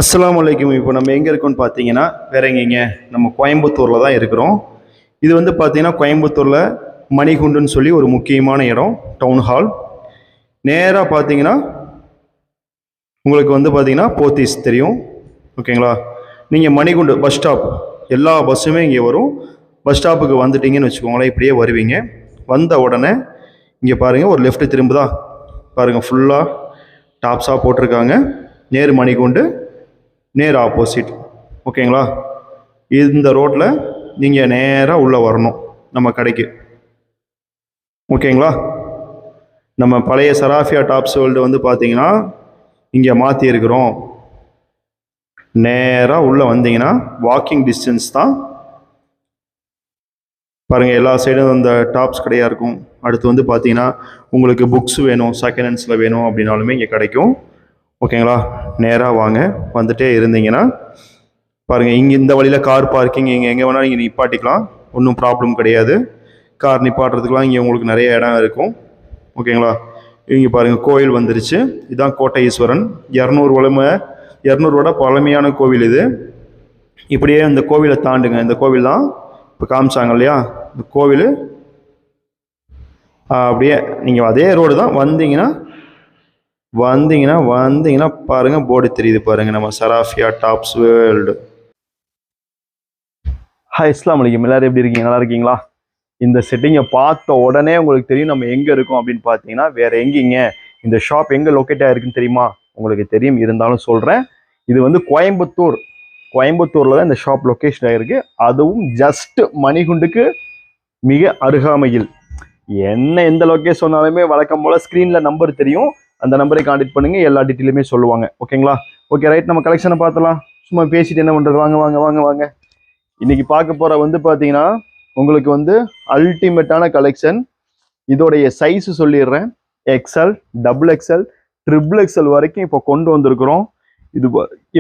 அஸ்ஸலாமு அலைக்கும். இப்போ நம்ம எங்கே இருக்கோம்னு பார்த்தீங்கன்னா வேற எங்கேங்க, நம்ம கோயம்புத்தூரில் தான் இருக்கிறோம். இது வந்து பார்த்தீங்கன்னா கோயம்புத்தூரில் மணிகுண்டுன்னு சொல்லி ஒரு முக்கியமான இடம், டவுன் ஹால். நேராக பார்த்தீங்கன்னா உங்களுக்கு வந்து பார்த்தீங்கன்னா போத்தீஸ் தெரியும், ஓகேங்களா? நீங்கள் மணிகுண்டு பஸ் ஸ்டாப், எல்லா பஸ்ஸுமே இங்கே வரும். பஸ் ஸ்டாப்புக்கு வந்துட்டீங்கன்னு வச்சுக்கோங்களேன், இப்படியே வருவீங்க. வந்த உடனே இங்கே பாருங்கள், ஒரு லெஃப்ட் திரும்புதா பாருங்கள், ஃபுல்லாக டாப்ஸாக போட்டிருக்காங்க. நேரு மணிகுண்டு, நேர் ஆப்போசிட், ஓகேங்களா? இந்த ரோட்டில் நீங்கள் நேராக உள்ளே வரணும் நம்ம கடைக்கு, ஓகேங்களா? நம்ம பழைய சராஃபியா டாப்ஸ் வேர்ல்டு வந்து பார்த்தீங்கன்னா இங்கே மாற்றிருக்கிறோம். நேராக உள்ளே வந்தீங்கன்னா வாக்கிங் டிஸ்டன்ஸ் தான். பாருங்கள், எல்லா சைடும் இந்த டாப்ஸ் கடையாக இருக்கும். அடுத்து வந்து பார்த்தீங்கன்னா உங்களுக்கு புக்ஸ் வேணும், செகண்ட் ஹேண்ட்ஸில் வேணும் அப்படின்னாலுமே இங்கே கிடைக்கும், ஓகேங்களா? நேராக வாங்க. வந்துட்டே இருந்தீங்கன்னா பாருங்கள், இங்கே இந்த வழியில் கார் பார்க்கிங் இங்கே எங்கே வேணாலும் நீங்கள் நிப்பாட்டிக்கலாம், ஒன்றும் ப்ராப்ளம் கிடையாது. கார் நிப்பாட்டுறதுக்கெலாம் இங்கே உங்களுக்கு நிறைய இடம் இருக்கும், ஓகேங்களா? இங்கே பாருங்கள், கோயில் வந்துருச்சு. இதுதான் கோட்டை ஈஸ்வரன், 200 பழமையான கோவில் இது. இப்படியே இந்த கோவிலை தாண்டுங்க, இந்த கோவில் தான் இப்போ காமிச்சாங்க இல்லையா, இந்த கோவில். அப்படியே நீங்கள் அதே ரோடு தான் வந்தீங்கன்னா பாருங்கள், போர்டு தெரியுது பாருங்கள், நம்ம சராஃபியா டாப்ஸ் வேர்ல்டு. ஹாய், அஸ்ஸலாமு அலைக்கும். எல்லாரும் எப்படி இருக்கீங்க? நல்லா இருக்கீங்களா? இந்த செட்டிங்கை பார்த்த உடனே உங்களுக்கு தெரியும் நம்ம எங்கே இருக்கோம் அப்படின்னு பார்த்தீங்கன்னா, வேறு எங்கேங்க, இந்த ஷாப் எங்கே லொக்கேட் ஆகிருக்குன்னு தெரியுமா? உங்களுக்கு தெரியும், இருந்தாலும் சொல்கிறேன். இது வந்து கோயம்புத்தூரில் தான் இந்த ஷாப் லொக்கேஷன் ஆகிருக்கு. அதுவும் ஜஸ்ட் மணிகுண்டுக்கு மிக அருகாமையில். எந்த லொக்கேஷன் சொன்னாலுமே வழக்கம் போல் ஸ்க்ரீனில் நம்பர் தெரியும், அந்த நம்பரை கான்டாக்ட் பண்ணுங்கள், எல்லா டீட்டெயிலுமே சொல்லுவாங்க, ஓகேங்களா? Okay, right. நம்ம கலெக்ஷனை பார்த்தலாம். சும்மா பேசிட்டு என்ன பண்ணுறது, வாங்க வாங்க வாங்க வாங்க. இன்றைக்கி பார்க்க போகிற வந்து பார்த்தீங்கன்னா உங்களுக்கு வந்து அல்டிமேட்டான கலெக்ஷன். இதோடைய சைஸு சொல்லிடுறேன், எக்ஸ்எல், XXL, XXL வரைக்கும் இப்போ கொண்டு வந்திருக்கிறோம். இது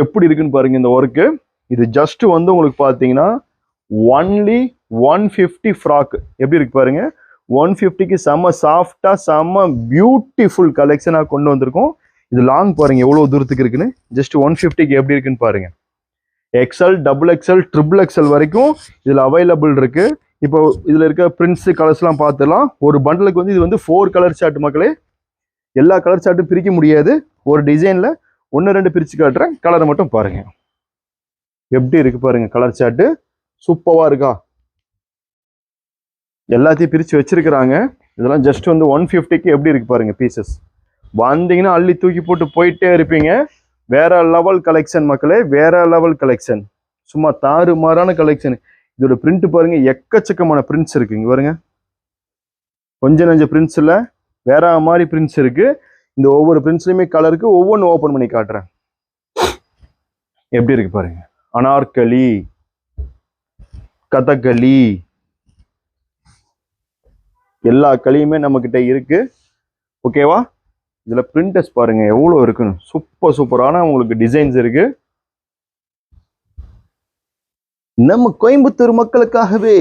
எப்படி இருக்குன்னு பாருங்கள் இந்த ஒர்க்கு. இது ஜஸ்ட் வந்து உங்களுக்கு பார்த்தீங்கன்னா ஒன்லி 150 ஃப்ராக். எப்படி இருக்கு பாருங்கள், 150க்கு செம்ம சாஃப்டாக செம்ம பியூட்டிஃபுல் கலெக்ஷனாக கொண்டு வந்திருக்கோம். இது லாங் பாருங்கள் எவ்வளோ தூரத்துக்கு இருக்குன்னு. ஜஸ்ட் 150க்கு எப்படி இருக்குன்னு பாருங்கள். XL, XXL, XXL வரைக்கும் இதில் அவைலபிள் இருக்குது. இப்போ இதில் இருக்க பிரிண்ட்ஸு கலர்ஸ்லாம் பார்த்துலாம். ஒரு பண்டலுக்கு வந்து இது வந்து 4 கலர் சார்ட் மக்களே. எல்லா கலர் சார்ட்டும் பிரிக்க முடியாது, ஒரு டிசைனில் 1-2 பிரித்து காட்டுறேன். கலரை மட்டும் பாருங்கள், எப்படி இருக்குது பாருங்கள். கலர் சார்ட்டு சூப்பராக இருக்கா? எல்லாத்தையும் பிரித்து வச்சிருக்கிறாங்க. இதெல்லாம் ஜஸ்ட் வந்து 150க்கு எப்படி இருக்கு பாருங்க பீசஸ். வந்தீங்கன்னா அள்ளி தூக்கி போட்டு போயிட்டே இருப்பீங்க. வேற லெவல் கலெக்ஷன் மக்களே, வேற லெவல் கலெக்ஷன், சும்மா தாறுமாறான கலெக்ஷன். இதோட பிரிண்ட் பாருங்க, எக்கச்சக்கமான பிரிண்ட்ஸ் இருக்கு. இங்க பாருங்க, கொஞ்சம் நஞ்ச பிரிண்ட்ஸ் இல்லை, வேற மாதிரி பிரிண்ட்ஸ் இருக்கு. இந்த ஒவ்வொரு பிரிண்ட்ஸ்லையுமே கலருக்கு ஒவ்வொன்று ஓப்பன் பண்ணி காட்டுறேன். எப்படி இருக்கு பாருங்க. அனார்கலி, கதகளி, எல்லா களியுமே நம்ம கிட்ட இருக்கு, ஓகேவா? இதுல பிரிண்டர்ஸ் பாருங்க எவ்வளோ இருக்குன்னு. சூப்பரான உங்களுக்கு டிசைன்ஸ் இருக்கு. நம்ம கோயம்புத்தூர் மக்களுக்காகவே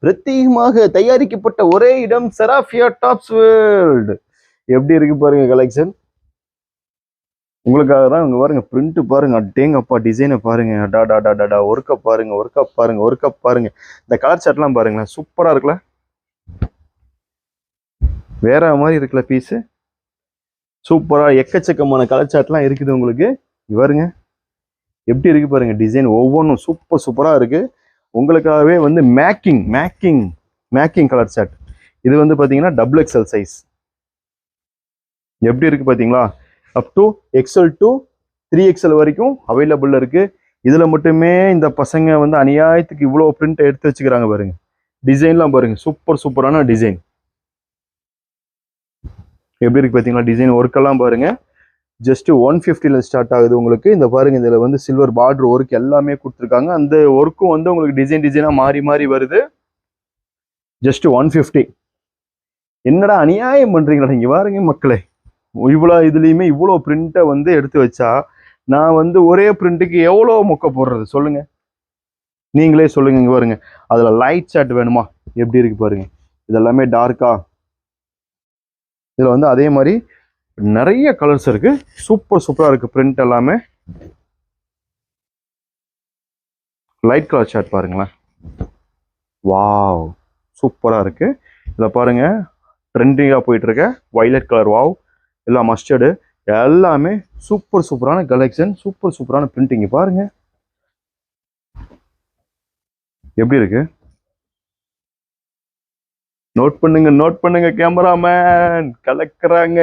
பிரத்யேகமாக தயாரிக்கப்பட்ட ஒரே இடம் சராஃபியா டாப்ஸ் வேர்ல்டு. எப்படி இருக்கு பாருங்க கலெக்ஷன். உங்களுக்காக தான். இங்க பாருங்க, பிரிண்ட் பாருங்க, அடேங்கப்பா, டிசைனை பாருங்க, அடாடாடாடா, ஒர்க்கப் பாருங்க. இந்த கலர் சார்ட்லாம் பாருங்களேன், சூப்பரா இருக்குல்ல, வேற மாதிரி இருக்குல்ல பீஸு. சூப்பரா எக்கச்சக்கமான கலர் சார்ட்லாம் இருக்குது உங்களுக்கு. பாருங்க எப்படி இருக்கு பாருங்க, டிசைன் ஒவ்வொன்றும் சூப்பரா இருக்கு. உங்களுக்காகவே வந்து மேக்கிங் கலர் சார்ட். இது வந்து பாத்தீங்கன்னா XXL சைஸ். எப்படி இருக்கு பாத்தீங்களா? Up to XL to 3XL வரைக்கும் அவைலபிள் இருக்கு. இதுல மட்டுமே இந்த பசங்க வந்து அநியாயத்துக்கு இவ்வளோ பிரிண்ட் எடுத்து வச்சுக்கிறாங்க பாருங்க. டிசைன்லாம் பாருங்க, சூப்பரான டிசைன். எப்படி இருக்கு பார்த்தீங்களா டிசைன், ஒர்க்கெல்லாம் பாருங்க. ஜஸ்ட் 150ல ஸ்டார்ட் ஆகுது உங்களுக்கு. இந்த பாருங்க, இதில் வந்து சில்வர் பார்டர் ஒர்க் எல்லாமே கொடுத்துருக்காங்க. அந்த ஒர்க்கும் வந்து உங்களுக்கு டிசைனாக மாறி வருது. ஜஸ்ட் 150. என்னடா அநியாயம் பண்ணுறீங்களா? இங்கே பாருங்க மக்களே, இவ்வளோ இதுலேயுமே இவ்வளோ பிரிண்ட்டை வந்து எடுத்து வச்சா நான் வந்து ஒரே பிரிண்ட்டுக்கு எவ்வளோ மொக்க போடுறது சொல்லுங்க, நீங்களே சொல்லுங்க. இங்கே பாருங்க, அதில் லைட் சார்ட் வேணுமா? எப்படி இருக்கு பாருங்க, இதெல்லாமே டார்க்கா. இதில் வந்து அதே மாதிரி நிறைய கலர்ஸ் இருக்கு. சூப்பராக இருக்கு பிரிண்ட் எல்லாமே. லைட் கலர் ஷர்ட் பாருங்களேன். வாவ், சூப்பராக இருக்கு. இதில் பாருங்க ட்ரெண்டிங்காக போயிட்டு இருக்க வைலட் கலர். வாவ், எல்லாம் மஸ்டர்டு, எல்லாமே சூப்பரான கலெக்ஷன், சூப்பரான பிரிண்டிங். பாருங்க எப்படி இருக்கு. நோட் பண்ணுங்க கேமராமேன். கலக்குறாங்க.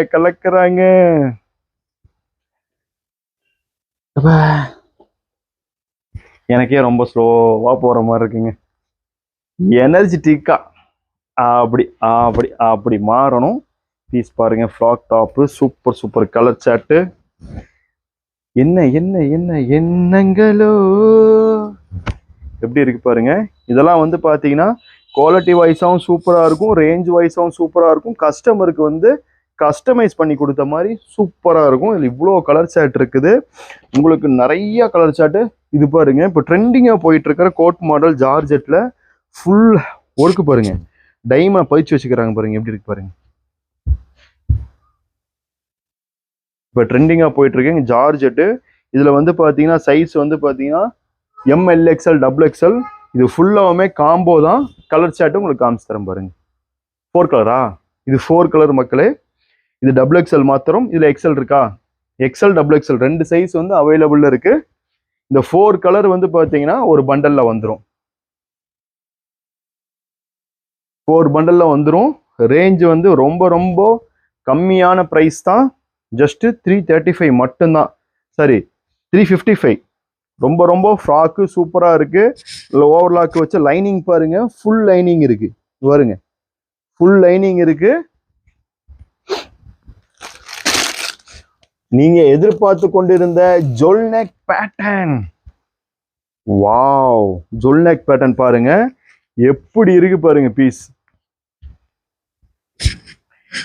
எனக்கே ரொம்ப ஸ்லோவா போற மாதிரி இருக்குங்க. எனர்ஜெட்டிக்கா அப்படி மாறணும். பீஸ் பாருங்க, ஃப்ராக் டாப்பு, சூப்பர் கலர் சாட்டு. என்னங்களோ எப்படி இருக்கு பாருங்க. இதெல்லாம் வந்து பாத்தீங்கன்னா குவாலிட்டி வைஸாகவும் சூப்பராக இருக்கும், ரேஞ்ச் வைஸாகவும் சூப்பராக இருக்கும். கஸ்டமருக்கு வந்து கஸ்டமைஸ் பண்ணி கொடுத்த மாதிரி சூப்பராக இருக்கும். இதில் இவ்வளோ கலர் சாட் இருக்குது, உங்களுக்கு நிறைய கலர் சாட்டு. இது பாருங்க, இப்போ ட்ரெண்டிங்காக போயிட்டு இருக்கிற கோட் மாடல் ஜார்ஜெட்டில் ஃபுல் ஒர்க்கு பாருங்க, டைமண்ட் பதிச்சு வச்சுக்கிறாங்க பாருங்க, எப்படி இருக்கு பாருங்க. இப்போ ட்ரெண்டிங்காக போயிட்டு இருக்கு ஜார்ஜெட்டு. இதில் வந்து பார்த்தீங்கன்னா சைஸ் வந்து பார்த்தீங்கன்னா MLXL XXL. இது ஃபுல்லாகவுமே காம்போ தான். கலர் சாட்டு உங்களுக்கு காமிச்சு தரேன் பாருங்க. 4 கலரா? இது 4 கலர் மக்களே. இது XXL மாத்திரம். இதில் XL இருக்கா? XL XXL ரெண்டு சைஸ் வந்து அவைலபிள் இருக்கு. இந்த 4 கலர் வந்து பார்த்தீங்கன்னா ஒரு பண்டல்ல வந்துடும். 4 பண்டல்ல வந்துடும். ரேஞ்ச் வந்து ரொம்ப கம்மியான ப்ரைஸ் தான். ஜஸ்ட் 335 மட்டும்தான். சரி, 355. ரொம்ப ஃப்ராக்கு சூப்பராக இருக்கு. இல்லை ஓவர்லாக் வச்ச லைனிங் பாருங்க, ஃபுல் லைனிங் இருக்கு பாருங்க, ஃபுல் லைனிங் இருக்கு. நீங்க எதிர்பார்த்து கொண்டிருந்த ஜொல்நெக் பேட்டர்ன். வாவ், ஜொல்நெக் பேட்டர்ன் பாருங்க எப்படி இருக்கு பாருங்க. பீஸ்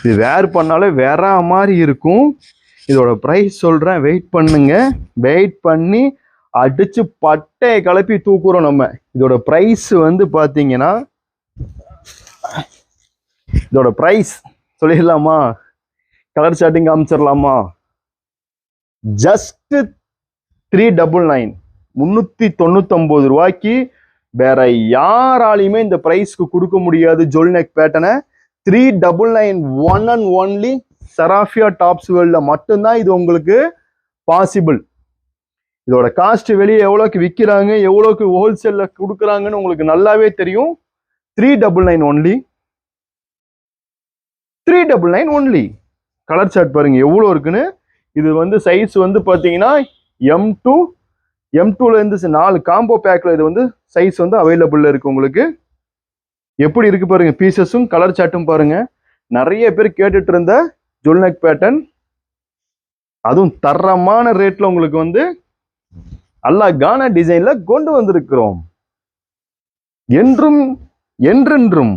இது வேர் பண்ணாலே வேற மாதிரி இருக்கும். இதோட பிரைஸ் சொல்றேன், வெயிட் பண்ணுங்க. வெயிட் பண்ணி அடிச்சு பட்டையை கிளப்பி தூக்குறோம் நம்ம. இதோட பிரைஸ் வந்து பாத்தீங்கன்னா, இதோட பிரைஸ் சொல்லிடலாமா? Colour chatting காமிச்சிடலாமா? ஜஸ்ட் 399, 399 ரூபாய்க்கு வேற யாராலையுமே இந்த பிரைஸ்க்கு கொடுக்க முடியாது. ஜொல்நெக் பேட்டர்னை 399 ஒன் அண்ட் ஒன்லி சராஃபியா டாப்ஸ் வேர்ல்ட்ல மட்டும்தான் இது உங்களுக்கு பாசிபிள். இதோட காஸ்ட் வெளியே எவ்வளோக்கு விற்கிறாங்க, எவ்வளோக்கு ஹோல்சேல்ல கொடுக்குறாங்கன்னு உங்களுக்கு நல்லாவே தெரியும். 399 ஒன்லி, 399 ஒன்லி. கலர் சார்ட் பாருங்க எவ்வளோ இருக்குன்னு. இது வந்து சைஸ் வந்து பார்த்தீங்கன்னா M2ல இருந்து 4 காம்போ பேக்ல இது வந்து சைஸ் வந்து அவைலபிள்ல இருக்கு உங்களுக்கு. எப்படி இருக்கு பாருங்க பீசஸும் கலர் சார்ட்டும் பாருங்க. நிறைய பேர் கேட்டுட்டு இருந்த ஜொல்நெக் பேட்டர்ன், அதுவும் தரமான ரேட்ல உங்களுக்கு வந்து அழகான டிசைன்ல கொண்டு வந்திருக்கிறோம். என்றென்றும்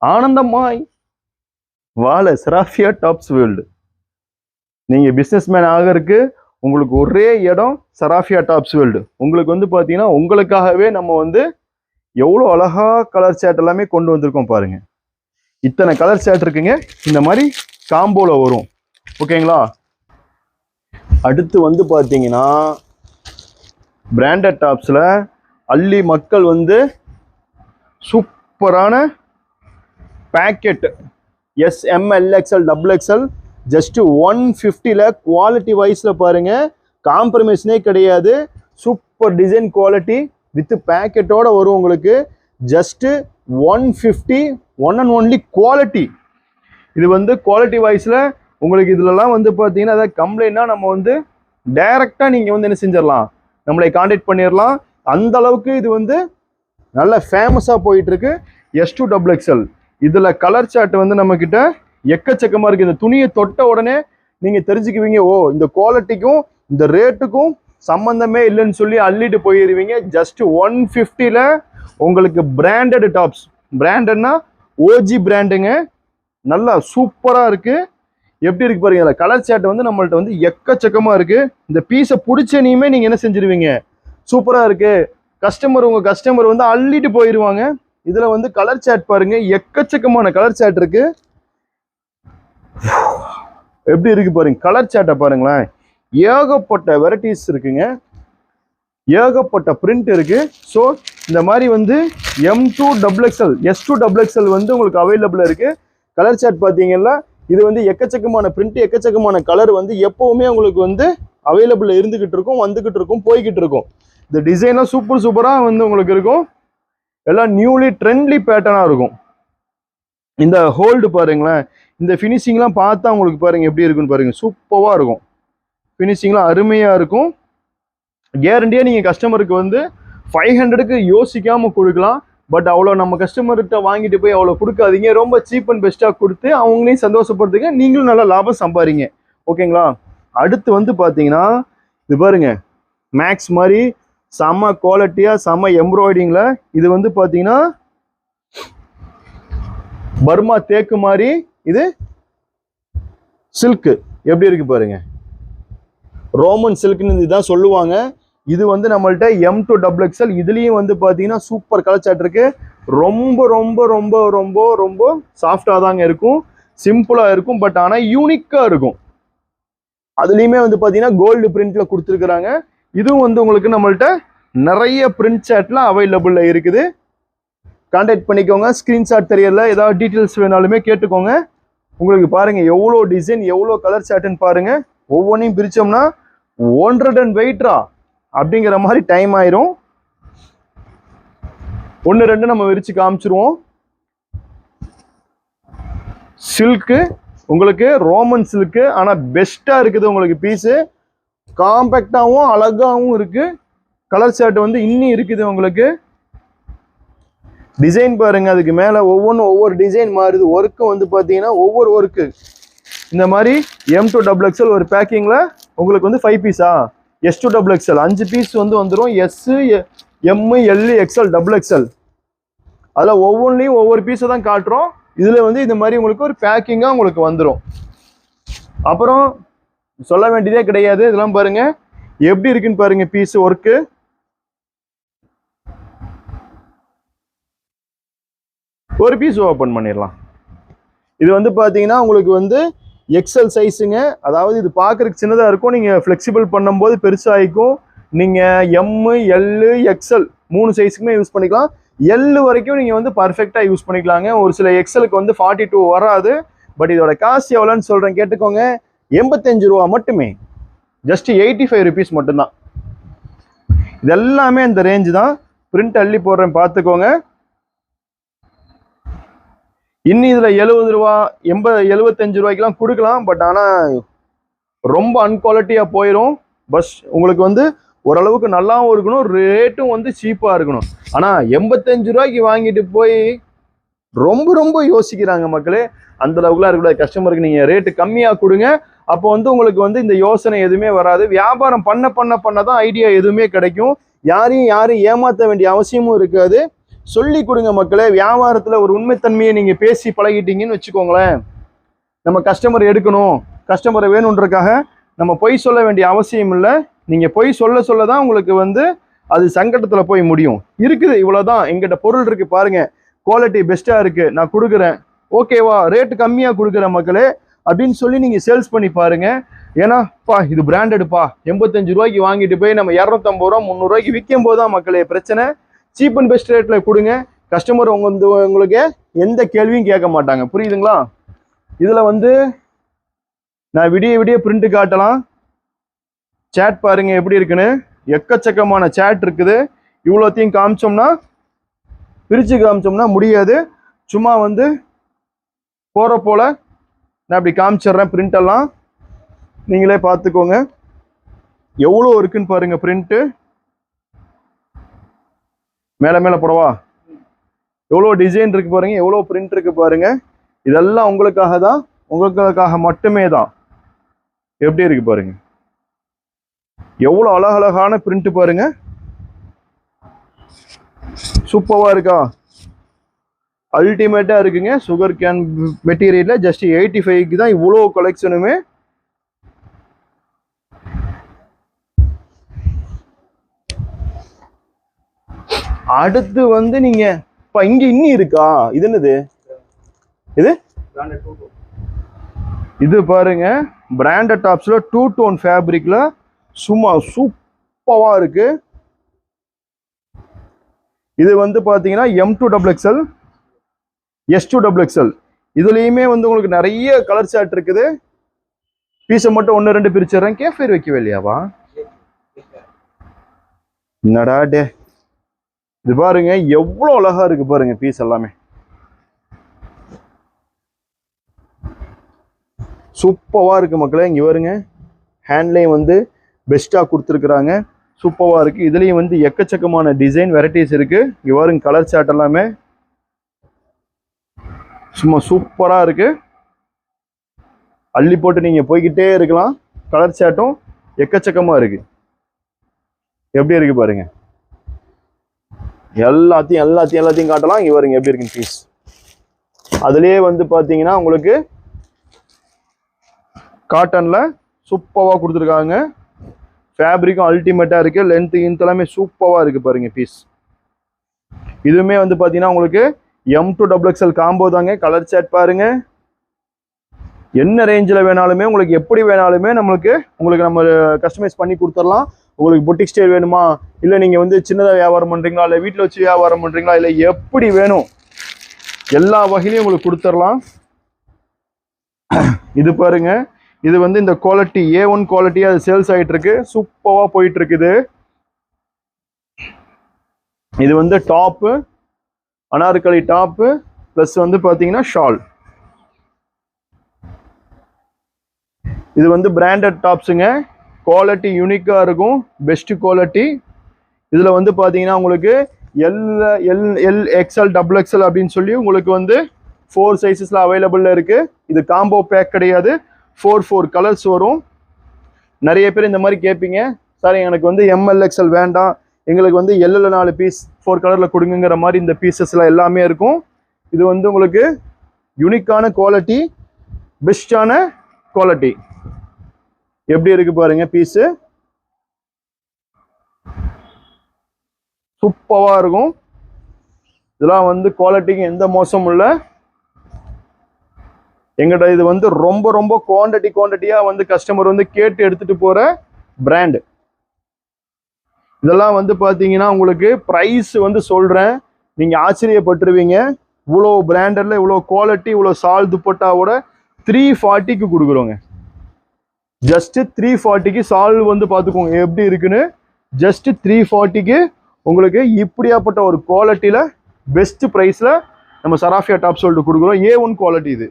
ஆனந்தமாய் வாழ சராஃபியா டாப்ஸ் வேர்ல்டு. நீங்க பிசினஸ் மேன் ஆகிறதுக்கு உங்களுக்கு ஒரே இடம் சராஃபியா டாப்ஸ் வேர்ல்டு. உங்களுக்கு வந்து பாத்தீங்கன்னா உங்களுக்காகவே நம்ம வந்து எவ்வளோ அழகா கலர் சேட் எல்லாமே கொண்டு வந்திருக்கோம் பாருங்க. இத்தனை கலர் சேட் இருக்குங்க, இந்த மாதிரி காம்போல வரும். ஓகேங்களா? அடுத்து வந்து பாத்தீங்கன்னா பிராண்டட் டாப்ஸ்ல அள்ளி மக்கள் வந்து சூப்பரான packet SML XL XXL just 150ல குவாலிட்டி வைஸ்ல பாருங்க, காம்ப்ரமைஸ்னே கிடையாது. சூப்பர் டிசைன் குவாலிட்டி வித் பேக்கெட்டோட வரும் உங்களுக்கு. Just 150 one and only quality. இது வந்து குவாலிட்டி வைஸ்ல உங்களுக்கு இதுலலாம் வந்து பார்த்தீங்கன்னா ஏதாவது கம்ப்ளைண்ட்னா நம்ம வந்து டைரக்டா நீங்க வந்து என்ன செஞ்சிடலாம், நம்மளை கான்டாக்ட் பண்ணிடலாம். அந்த அளவுக்கு இது வந்து நல்ல ஃபேமஸா போயிட்டு இருக்கு. S2 XXL இதுல கலர் சார்ட் வந்து நம்ம கிட்ட எக்கச்சக்கமா இருக்கு. இந்த துணியை தொட்ட உடனே நீங்க தெரிஞ்சுக்குவீங்க, ஓ இந்த குவாலிட்டிக்கும் இந்த ரேட்டுக்கும் சம்பந்தமே இல்லைன்னு சொல்லி அள்ளிட்டு போயிருவீங்க. ஜஸ்ட் 150ல உங்களுக்கு பிராண்டட் டாப்ஸ். பிராண்டட்னா OG பிராண்டுங்க, நல்லா சூப்பரா இருக்கு. எப்படி இருக்கு பாருங்க. கலர் சார்ட் வந்து நம்மள்ட்ட வந்து எக்கச்சக்கமா இருக்கு. இந்த பீஸை பிடிச்சனையுமே நீங்க என்ன செஞ்சிருவீங்க, சூப்பரா இருக்கு, உங்க கஸ்டமர் வந்து அள்ளிட்டு போயிருவாங்க. இதுல வந்து கலர் சார்ட் பாருங்க, எக்கச்சக்கமான கலர் சார்ட் இருக்கு. எப்படி இருக்கு பாருங்க, கலர் சார்ட்டை பாருங்களேன், ஏகப்பட்ட வெரைட்டிஸ் இருக்குங்க. ஏகப்பட்ட பிரிண்ட் இருக்கு. ஸோ இந்த மாதிரி வந்து M2XXL S2XXL வந்து உங்களுக்கு அவைலபிள் இருக்கு. கலர் சார்ட் பார்த்தீங்கன்னா இது வந்து எக்கச்சக்கமான பிரிண்ட், எக்கச்சக்கமான கலர் வந்து எப்பவுமே உங்களுக்கு வந்து அவைலபிள் இருந்துகிட்டு இருக்கும், வந்துகிட்டு இருக்கும், போய்கிட்டு இருக்கும். இந்த டிசைன்லாம் சூப்பராக வந்து உங்களுக்கு இருக்கும். எல்லாம் நியூலி ட்ரெண்ட்லி பேட்டர்னாக இருக்கும். இந்த ஹோல்டு பாருங்களேன், இந்த ஃபினிஷிங்லாம் பார்த்தா உங்களுக்கு பாருங்க எப்படி இருக்குன்னு பாருங்க, சூப்பராக இருக்கும். ஃபினிஷிங்லாம் அருமையாக இருக்கும். கேரண்டியாக நீங்கள் கஸ்டமருக்கு வந்து 500க்கு யோசிக்காமல் கொடுக்கலாம். பட் அவ்வளோ நம்ம கஸ்டமர்கிட்ட வாங்கிட்டு போய் அவ்வளோ கொடுக்காதீங்க. ரொம்ப சீப் அண்ட் பெஸ்ட்டாக கொடுத்து அவங்களையும் சந்தோஷப்படுத்துங்க, நீங்களும் நல்லா லாபம் சம்பாதிங்க. ஓகேங்களா? அடுத்து வந்து பார்த்தீங்கன்னா இது பாருங்க, மேக்ஸ் மாதிரி செம்ம குவாலிட்டியாக செம்ம எம்ப்ராய்டிங்கில் இது வந்து பார்த்தீங்கன்னா பர்மா தேக்கு மாதிரி இது சில்க்கு எப்படி இருக்கு பாருங்க, ரோமன் சில்க்னு இதுதான் சொல்லுவாங்க. இது வந்து நம்மள்ட்ட M2XXL. இதுலேயும் வந்து பார்த்தீங்கன்னா சூப்பர் கலர் சார்ட் இருக்கு. ரொம்ப ரொம்ப ரொம்ப ரொம்ப ரொம்ப சாஃப்டாக தாங்க இருக்கும், சிம்பிளாக இருக்கும், பட் ஆனால் யூனிக்காக இருக்கும். அதுலேயுமே வந்து பார்த்தீங்கன்னா கோல்டு பிரிண்ட்ல கொடுத்துருக்குறாங்க. இதுவும் வந்து உங்களுக்கு நம்மள்ட்ட நிறைய பிரிண்ட் சார்ட்ல அவைலபிளில் இருக்குது. கான்டாக்ட் பண்ணிக்கோங்க. ஸ்க்ரீன்ஷாட் தெரியல, ஏதாவது டீட்டெயில்ஸ் வேணாலுமே கேட்டுக்கோங்க. உங்களுக்கு பாருங்க எவ்வளோ டிசைன், எவ்வளோ கலர் சார்ட்டுன்னு பாருங்க. ஒவ்வொன்றையும் பிரித்தோம்னா 100 வெயிட்ரா அப்படிங்கிற மாதிரி டைம் ஆயிரும். 1-2 நம்ம விரிச்சு காமிச்சிருவோம். சில்க்கு உங்களுக்கு ரோமன் சில்க்கு, ஆனால் பெஸ்ட்டாக இருக்குது உங்களுக்கு பீஸு. காம்பேக்டாகவும் அழகாகவும் இருக்கு. கலர் சார்ட் வந்து இன்னும் இருக்குது உங்களுக்கு. டிசைன் பாருங்க, அதுக்கு மேலே ஒவ்வொன்றும் ஒவ்வொரு டிசைன் மாறுது. ஒர்க்கு வந்து பார்த்தீங்கன்னா ஒவ்வொரு ஒர்க்கு. இந்த மாதிரி M2XXL ஒரு பேக்கிங்கில் உங்களுக்கு வந்து 5 பீஸா, S2XXL 5 பீஸ் வந்து வந்துடும். S, M, L, XL, XXL அதில் ஒவ்வொன்றிலையும் ஒவ்வொரு பீஸை தான் காட்டுறோம். இதில் வந்து இந்த மாதிரி உங்களுக்கு ஒரு பேக்கிங்காக உங்களுக்கு வந்துடும். அப்புறம் சொல்ல வேண்டியதே கிடையாது. இதெல்லாம் பாருங்க எப்படி இருக்குன்னு பாருங்க பீஸ் ஒர்க்கு. ஒரு பீஸ் ஓப்பன் பண்ணிடலாம். இது வந்து பார்த்தீங்கன்னா உங்களுக்கு வந்து எக்ஸல் சைஸுங்க. அதாவது இது பார்க்குறதுக்கு சின்னதாக இருக்கும், நீங்கள் ஃப்ளெக்சிபிள் பண்ணும்போது பெருசாகிக்கும். நீங்கள் M, L, XL 3 சைஸுக்குமே யூஸ் பண்ணிக்கலாம். L வரைக்கும் நீங்கள் வந்து பர்ஃபெக்டாக யூஸ் பண்ணிக்கலாங்க. ஒரு சில எக்ஸலுக்கு வந்து 42 வராது. பட் இதோட காசு எவ்வளோன்னு சொல்கிறேன் கேட்டுக்கோங்க. 85 ரூபா மட்டுமே, ஜஸ்ட் 85 ருபீஸ் மட்டும்தான். இதெல்லாமே இந்த ரேஞ்சு தான். பிரிண்ட் அள்ளி போடுறேன் பார்த்துக்கோங்க. இன்னும் இதில் 70 ரூபா 75 ரூபாய்க்கெலாம் கொடுக்கலாம். பட் ஆனால் ரொம்ப அன்குவாலிட்டியாக போயிடும். பஸ் உங்களுக்கு வந்து ஓரளவுக்கு நல்லாவும் இருக்கணும், ரேட்டும் வந்து சீப்பாக இருக்கணும். ஆனால் 85 ரூபாய்க்கு வாங்கிட்டு போய் ரொம்ப ரொம்ப யோசிக்கிறாங்க மக்களே. அந்த அளவுக்குலாம் இருக்கக்கூடாது. கஸ்டமருக்கு நீங்கள் ரேட்டு கம்மியாக கொடுங்க. அப்போ வந்து உங்களுக்கு வந்து இந்த யோசனை எதுவுமே வராது. வியாபாரம் பண்ண பண்ண பண்ண தான் ஐடியா எதுவுமே கிடைக்கும். யாரையும் ஏமாற்ற வேண்டிய அவசியமும் இருக்காது. சொல்லி கொடுங்க மக்களே. வியாபாரத்தில் ஒரு உண்மைத்தன்மையை நீங்கள் பேசி பழகிட்டீங்கன்னு வச்சுக்கோங்களேன், நம்ம கஸ்டமர் எடுக்கணும், கஸ்டமரை வேணுன்றக்காக நம்ம பொய் சொல்ல வேண்டிய அவசியம் இல்லை. நீங்கள் பொய் சொல்ல தான் உங்களுக்கு வந்து அது சங்கடத்தில் போய் முடியும். இருக்குது இவ்வளோதான், எங்கிட்ட பொருள் இருக்குது பாருங்க, குவாலிட்டி பெஸ்ட்டாக இருக்குது, நான் கொடுக்குறேன், ஓகேவா, ரேட்டு கம்மியாக கொடுக்குறேன் மக்களே அப்படின்னு சொல்லி நீங்கள் சேல்ஸ் பண்ணி பாருங்க. ஏன்னாப்பா இது பிராண்டடுப்பா, 85 ரூபாய்க்கு வாங்கிட்டு போய் நம்ம 250 ரூபா 300 ரூபாய்க்கு விற்கும் போது தான் மக்களே பிரச்சனை. சீப் அண்ட் பெஸ்ட் ரேட்டில் கொடுங்க. கஸ்டமர் உங்களுக்கு எந்த கேள்வியும் கேட்க மாட்டாங்க. புரியுதுங்களா? இதில் வந்து நான் விடிய பிரிண்ட் காட்டலாம். சேட் பாருங்க எப்படி இருக்குன்னு. எக்கச்சக்கமான சேட் இருக்குது. இவ்வளோத்தையும் காமிச்சோம்னா, பிரித்து காமிச்சோம்னா முடியாது. சும்மா வந்து போகிற போல நான் அப்படி காமிச்சிட்றேன். பிரிண்டெல்லாம் நீங்களே பார்த்துக்கோங்க. எவ்வளோ இருக்குன்னு பாருங்க பிரிண்ட்டு. மேலே போடவா, எவ்வளோ டிசைன் இருக்கு பாருங்க, எவ்வளோ பிரிண்ட் இருக்கு பாருங்க. இதெல்லாம் உங்களுக்காக தான், உங்களுக்காக மட்டுமே தான். எப்படி இருக்கு பாருங்க, எவ்வளோ அழகழகான பிரிண்ட் பாருங்க. சூப்பரா இருக்கா, அல்டிமேட்டா இருக்குங்க. சுகர் கேன் மெட்டீரியல்ல ஜஸ்ட் 85க்கு தான் இவ்வளோ கலெக்ஷனுமே. அடுத்து வந்து நீங்க இங்க இன்னும் இருக்கா, இது என்னது இது பாருங்க, பிராண்டட் டாப்ஸ்ல 2 டோன் ஃபேப்ரிக்ல சும்மா சூப்பரா இருக்கு. இது வந்து பார்த்தீங்கன்னா M2XXL S2XXL. இதுலேயுமே வந்து உங்களுக்கு நிறைய கலர் சார்ட் இருக்குது. பீஸை மட்டும் 1 2 பிரிச்சிடுறேன். கேஃபேர் வைக்கவே இல்லையாவா? என்னடா டே, இது பாருங்க எவ்வளோ அழகா இருக்கு பாருங்க பீஸ் எல்லாமே. சூப்பராக இருக்கு மக்களே. இங்கே பாருங்க ஹேண்ட்லேயும் வந்து பெஸ்ட்டாக கொடுத்துருக்குறாங்க. சூப்பராக இருக்குது. இதுலேயும் வந்து எக்கச்சக்கமான டிசைன் வெரைட்டிஸ் இருக்குது. இங்கே பாருங்க கலர் சார்ட் எல்லாமே சும்மா சூப்பராக இருக்குது. அள்ளி போட்டு நீங்கள் போய்கிட்டே இருக்கலாம். கலர் சார்ட்டும் எக்கச்சக்கமாக இருக்குது. எப்படி இருக்குது பாருங்க. எல்லாத்தையும் காட்டலாம். இங்கே பாருங்க எப்படி இருக்குன்னு பீஸ். அதுலேயே வந்து பார்த்தீங்கன்னா உங்களுக்கு காட்டனில் சூப்பராக கொடுத்துருக்காங்க. ஃபேப்ரிக்கும் அல்டிமேட்டாக இருக்குது. லென்த்து இன்த் எல்லாமே சூப்பராக இருக்குது பாருங்க பீஸ். இதுவுமே வந்து பார்த்தீங்கன்னா உங்களுக்கு M2XXL காம்போ தாங்க. கலர் சார்ட் பாருங்க. என்ன ரேஞ்சில் வேணாலுமே உங்களுக்கு எப்படி வேணாலுமே உங்களுக்கு நம்ம கஸ்டமைஸ் பண்ணி கொடுத்துடலாம். உங்களுக்கு பொட்டிக் ஸ்டைல் வேணுமா, இல்லை நீங்கள் வந்து சின்னதாக வியாபாரம் பண்ணுறீங்களா, இல்லை வீட்டில் வச்சு வியாபாரம் பண்ணுறீங்களா, இல்லை எப்படி வேணும் எல்லா வகையிலையும் உங்களுக்கு கொடுத்துடலாம். இது பாருங்க, இது வந்து இந்த குவாலிட்டி A1 குவாலிட்டியாக அது சேல்ஸ் ஆகிட்டு இருக்கு. சூப்பராக போயிட்டு இருக்குது. இது வந்து டாப்பு, அனார்கலி டாப்பு ப்ளஸ் வந்து பார்த்தீங்கன்னா ஷால். இது வந்து பிராண்டட் டாப்ஸுங்க. குவாலிட்டி யூனிக்காக இருக்கும். Best quality. இதில் வந்து பார்த்தீங்கன்னா உங்களுக்கு XL XXL அப்படின்னு சொல்லி உங்களுக்கு வந்து 4 சைஸஸில் அவைலபிளில் இருக்குது. இது காம்போ பேக் கிடையாது. 4 கலர்ஸ் வரும். நிறைய பேர் இந்த மாதிரி கேட்பீங்க, சார் எனக்கு வந்து MLXL வேண்டாம், எங்களுக்கு வந்து LL 4 பீஸ் 4 கலரில் கொடுங்கிற மாதிரி இந்த பீசஸ்லாம் எல்லாமே இருக்கும். இது வந்து உங்களுக்கு யூனிக்கான குவாலிட்டி, பெஸ்டான குவாலிட்டி. எப்படி இருக்கு பாருங்க பீஸு. சூப்பராக இருக்கும். இதெல்லாம் வந்து குவாலிட்டிக்கு எந்த மோசமும் இல்லை. எங்கிட்ட இது வந்து ரொம்ப குவான்டிட்டியாக வந்து கஸ்டமர் வந்து கேட்டு எடுத்துட்டு போகிற பிராண்டு. இதெல்லாம் வந்து பார்த்தீங்கன்னா உங்களுக்கு ப்ரைஸ் வந்து சொல்கிறேன், நீங்கள் ஆச்சரியப்பட்டுருவீங்க. இவ்வளோ பிராண்டடில் இவ்வளோ குவாலிட்டி இவ்வளோ சால் துப்பட்டாவோட 340க்கு கொடுக்குறோங்க. ஜஸ்ட் 340க்கு சால் வந்து பார்த்துக்கோங்க எப்படி இருக்குன்னு. ஜஸ்ட் 340க்கு உங்களுக்கு இப்படியாப்பட்ட ஒரு குவாலிட்டியில் பெஸ்ட் ப்ரைஸில் நம்ம சராஃபியா டாப் சொல்லிட்டு கொடுக்குறோம். A1 குவாலிட்டி இது.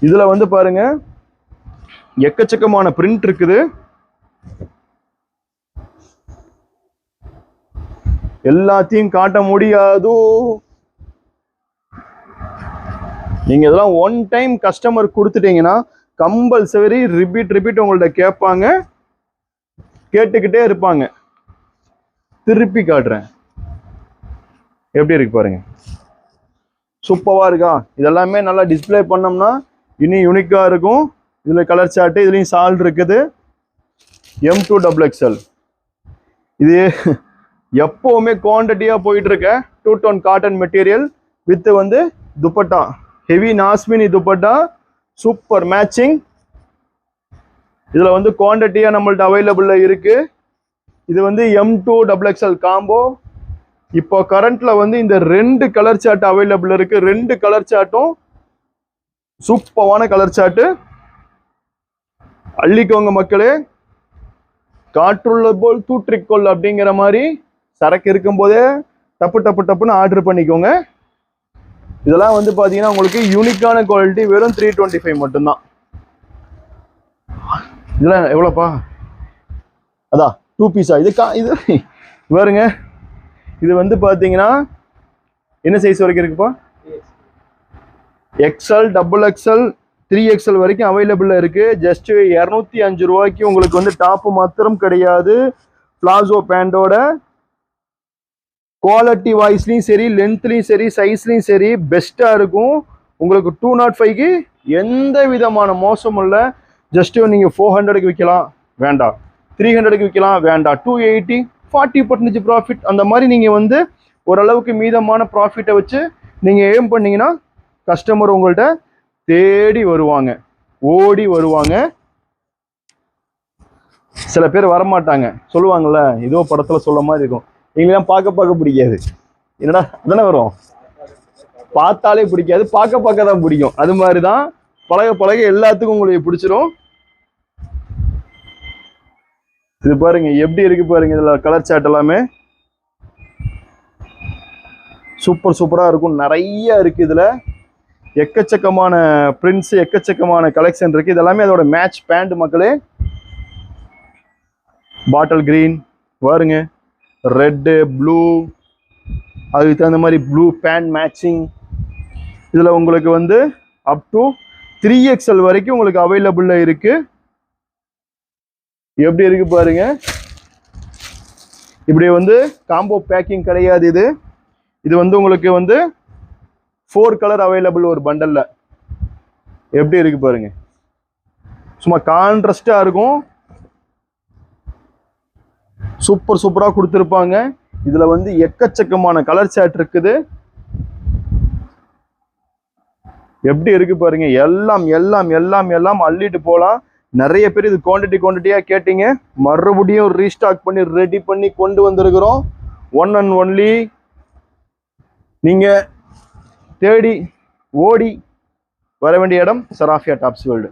இதில் வந்து பாருங்க எக்கச்சக்கமான பிரிண்ட் இருக்குது. எல்லாத்தையும் காட்ட முடியாது. நீங்க இதெல்லாம் 1 டைம் கஸ்டமர் கொடுத்துட்டீங்கன்னா கம்பல்சரி ரிப்பீட் உங்கள்ட்ட கேட்பாங்க, கேட்டுக்கிட்டே இருப்பாங்க. திருப்பி காட்டுறேன் எப்படி இருக்கு பாருங்க. சூப்பரா இருக்கா? இதெல்லாமே நல்லா டிஸ்பிளே பண்ணோம்னா இன்னும் யூனிக்கா இருக்கும். இதுல கலர் சார்ட், இதுலயும் சால் இருக்குது. M2XXL இது எப்பவுமே குவான்டிட்டியா போயிட்டு இருக்க 2 டோன் காட்டன் மெட்டீரியல் வித் வந்து துப்பட்டா, ஹெவி நாஸ்மினி துப்பட்டா, சூப்பர் மேட்சிங். இதுல வந்து குவான்டிட்டியா நம்மள்ட்ட அவைலபிள்ல இருக்கு. இது வந்து M2XXL காம்போ. இப்போ கரண்ட்ல வந்து இந்த 2 கலர் சார்ட் அவைலபிள் இருக்கு. 2 கலர் சார்ட்டும் சூப்பரான கலர் சார்ட். அள்ளிக்கோங்க மக்களே. காற்றுள்ள போல் தூற்றிக்கொள் அப்படிங்கிற மாதிரி சரக்கு இருக்கும் போதே டப்புன்னு ஆர்டர் பண்ணிக்கோங்க. இதெல்லாம் வந்து பாத்தீங்கன்னா உங்களுக்கு யூனிக்கான குவாலிட்டி. வெறும் 325 மட்டும்தான். இதெல்லாம் எவ்வளோப்பா? அதான் 2 பீஸா இது? இது பாருங்க. இது வந்து பாத்தீங்கன்னா என்ன சைஸ் வரைக்கும் இருக்குப்பா? XL, XXL, 3XL வரைக்கும் அவைலபிள் இருக்கு. ஜஸ்ட் 205 ரூபாய்க்கு உங்களுக்கு வந்து டாப் மாத்திரம் கிடையாது, பிளாசோ பேண்டோட குவாலிட்டி வாய்ஸ்லையும் சரி, லென்த்லையும் சரி, சைஸ்லையும் சரி பெஸ்டா இருக்கும். உங்களுக்கு 205க்கு எந்த விதமான மோசமும் இல்லை. ஜஸ்ட் நீங்க 400க்கு விற்கலாம் வேண்டாம், 300க்கு விற்கலாம் வேண்டாம், 280 40% ப்ராஃபிட் அந்த மாதிரி நீங்க வந்து ஓரளவுக்கு மீதமான ப்ராஃபிட்டை வச்சு நீங்க ஏம் பண்ணீங்கன்னா கஸ்டமர் உங்கள்கிட்ட தேடி வருவாங்க, ஓடி வருவாங்க. சில பேர் வரமாட்டாங்க, சொல்லுவாங்கல்ல ஏதோ படத்துல சொல்ல மாதிரி இருக்கும், எங்களாம் பார்க்க பிடிக்காது. என்னடா அதானே வரும், பார்த்தாலே பிடிக்காது, பார்க்க தான் பிடிக்கும். அது மாதிரிதான் பழக எல்லாத்துக்கும் உங்களுக்கு பிடிச்சிரும். இது பாருங்க எப்படி இருக்கு பாருங்க, இதுல கலர் சாட் எல்லாமே சூப்பரா இருக்கும். நிறைய இருக்கு இதுல, எக்கச்சக்கமான பிரிண்ட்ஸ், எக்கச்சக்கமான கலெக்ஷன் இருக்கு. இதெல்லாமே அதோட மேட்ச் பேண்ட் மக்களே. பாட்டில் கிரீன் பாருங்க, ரெட்டு ப்ளூ, அதுக்கு தகுந்த மாதிரி ப்ளூ பேண்ட் மேட்சிங். இதுல உங்களுக்கு வந்து அப் டு 3XL வரைக்கும் உங்களுக்கு அவைலபிள்ல இருக்கு. எப்படி இருக்கு பாருங்க, இப்படி வந்து காம்போ பேக்கிங் கிடையாது. இது வந்து உங்களுக்கு வந்து 4 கலர் அவைலபிள் ஒரு பண்டல்ல. எப்படி இருக்கு பாருங்க, சும்மா கான்ட்ராஸ்டா இருக்கும். சூப்பரா கொடுத்துருப்பாங்க. இதுல வந்து எக்கச்சக்கமான கலர் சாட் இருக்குது. எப்படி இருக்கு பாருங்க, எல்லாம் அள்ளிட்டு போலாம். நிறைய பேர் இது குவான்டிட்டியா கேட்டீங்க, மறுபடியும் ரீஸ்டாக் பண்ணி ரெடி பண்ணி கொண்டு வந்திருக்கிறோம். ஒன் அண்ட் ஒன்லி நீங்க தேடி ஓடி வர வேண்டிய இடம் சராஃபியா டாப்ஸ் வேர்ல்டு.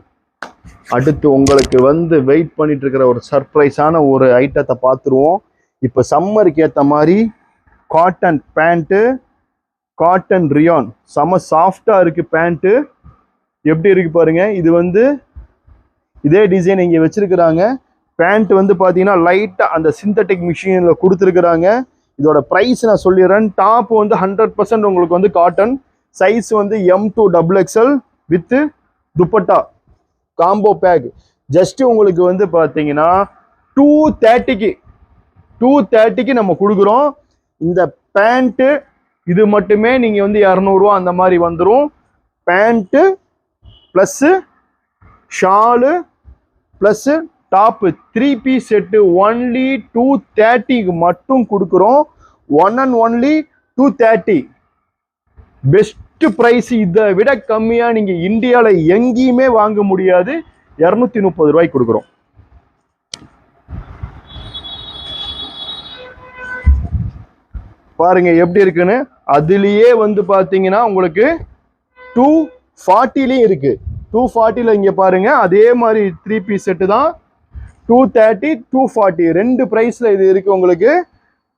அடுத்து உங்களுக்கு வந்து வெயிட் பண்ணிட்டு இருக்கிற ஒரு சர்ப்ரைஸான ஒரு ஐட்டத்தை பார்த்துருவோம். இப்போ சம்மருக்கு ஏற்ற மாதிரி காட்டன் பேண்ட்டு, காட்டன் ரியான், செம சாஃப்டா இருக்கு பேண்ட்டு. எப்படி இருக்கு பாருங்க, இது வந்து இதே டிசைன் இங்கே வச்சிருக்கிறாங்க. பேண்ட் வந்து பார்த்தீங்கன்னா லைட்டாக அந்த சிந்தட்டிக் மிஷினில் கொடுத்துருக்குறாங்க. இதோட ப்ரைஸ் நான் சொல்லிடுறேன். டாப் வந்து 100% உங்களுக்கு வந்து காட்டன், சைஸ் வந்து M to XXL with dupatta combo back. Just உங்களுக்கு வந்து பார்த்தீங்கன்னா 230க்கு நம்ம கொடுக்குறோம். இந்த பேண்ட்டு இது மட்டுமே நீங்கள் வந்து 200 ரூபா அந்த மாதிரி வந்துடும். Pant plus shawl plus top 3 piece set only 230க்கு மட்டும் கொடுக்குறோம். One and only 230. Best price. இதை விட கம்மியா நீங்க இந்தியாவில் எங்கேயுமே வாங்க முடியாது. 230 ரூபாய்க்கு கொடுக்குறோம். பாருங்க எப்படி இருக்குன்னு. அதுலயே வந்து பாத்தீங்கன்னா உங்களுக்கு 240லயும் இருக்கு. 240ல இங்க பாருங்க, அதே மாதிரி 3 பீஸ் செட்டு தான். 230 240 ரெண்டு பிரைஸ்ல இது இருக்கு உங்களுக்கு.